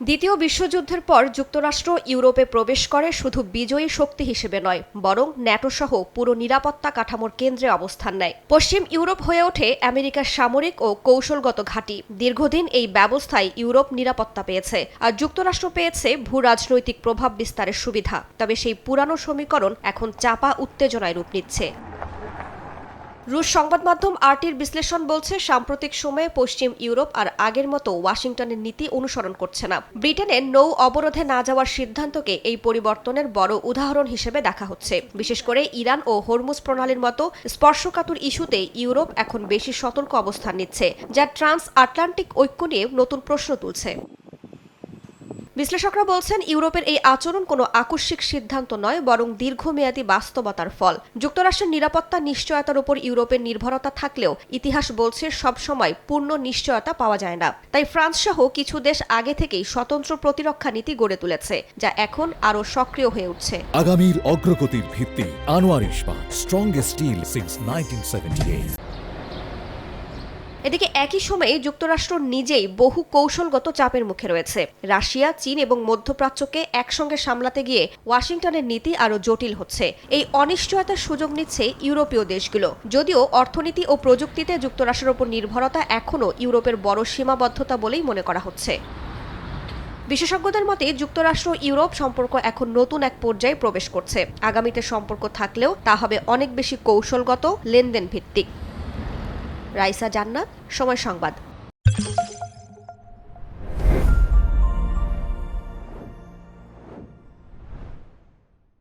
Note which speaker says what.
Speaker 1: দ্বিতীয় বিশ্বযুদ্ধের পর যুক্তরাষ্ট্র ইউরোপে প্রবেশ করে শুধু বিজয়ী শক্তি হিসেবে নয়, বরং ন্যাটো সহ পুরো নিরাপত্তা কাঠামোর কেন্দ্রে অবস্থান নেয়। পশ্চিম ইউরোপ হয়ে ওঠে আমেরিকার সামরিক ও কৌশলগত ঘাঁটি। দীর্ঘদিন এই ব্যবস্থায় ইউরোপ নিরাপত্তা পেয়েছে, আর যুক্তরাষ্ট্র পেয়েছে ভূ রাজনৈতিক প্রভাব বিস্তারের সুবিধা। তবে সেই পুরানো সমীকরণ এখন চাপা উত্তেজনায় রূপ নিচ্ছে। রুশ সংবাদ মাধ্যম আরটির বিশ্লেষণ বলছে, সাম্প্রতিক সময়ে পশ্চিম ইউরোপ আর আগের মতো ওয়াশিংটনের নীতি অনুসরণ করছে না। ব্রিটেনের নৌ অবরোধে না যাওয়ার সিদ্ধান্তকে এই পরিবর্তনের বড় উদাহরণ হিসেবে দেখা হচ্ছে। বিশেষ করে ইরান ও হরমুজ প্রণালীর মতো স্পর্শকাতর ইস্যুতে ইউরোপ এখন বেশি সতর্ক অবস্থান নিচ্ছে, যা ট্রান্স আটলান্টিক ঐক্য নিয়ে নতুন প্রশ্ন তুলছে। বিশ্লেষকরা বলছেন, ইউরোপের এই আচরণ কোনো আকস্মিক সিদ্ধান্ত নয়, বরং দীর্ঘমেয়াদী বাস্তবতার ফল। যুক্তরাষ্ট্রের নিরাপত্তা নিশ্চয়তার উপর ইউরোপের নির্ভরতা থাকলেও ইতিহাস বলছে সবসময় পূর্ণ নিশ্চয়তা পাওয়া যায় না। তাই ফ্রান্স সহ কিছু দেশ আগে থেকেই স্বতন্ত্র প্রতিরক্ষা নীতি গড়ে তুলেছে, যা এখন আরও সক্রিয় হয়ে উঠছে।
Speaker 2: আগামীর অগ্রগতির ভিত্তি আনোয়ার ইস্পাত, স্ট্রংগেস্ট স্টিল সিন্স 1978।
Speaker 1: এদিকে একই সময়ে যুক্তরাষ্ট্র নিজেই বহু কৌশলগত চাপের মুখে রয়েছে। রাশিয়া, চীন এবং মধ্যপ্রাচ্যকে একসঙ্গে সামলাতে গিয়ে ওয়াশিংটনের নীতি আরও জটিল হচ্ছে। এই অনিশ্চয়তার সুযোগ নিচ্ছে ইউরোপীয় দেশগুলো। যদিও অর্থনীতি ও প্রযুক্তিতে যুক্তরাষ্ট্রের উপর নির্ভরতা এখনও ইউরোপের বড় সীমাবদ্ধতা বলেই মনে করা হচ্ছে। বিশেষজ্ঞদের মতে, যুক্তরাষ্ট্র ইউরোপ সম্পর্ক এখন নতুন এক পর্যায়ে প্রবেশ করছে। আগামীতে সম্পর্ক থাকলেও তা হবে অনেক বেশি কৌশলগত, লেনদেন ভিত্তিক। রাইসা জান্নাত, সময় সংবাদ।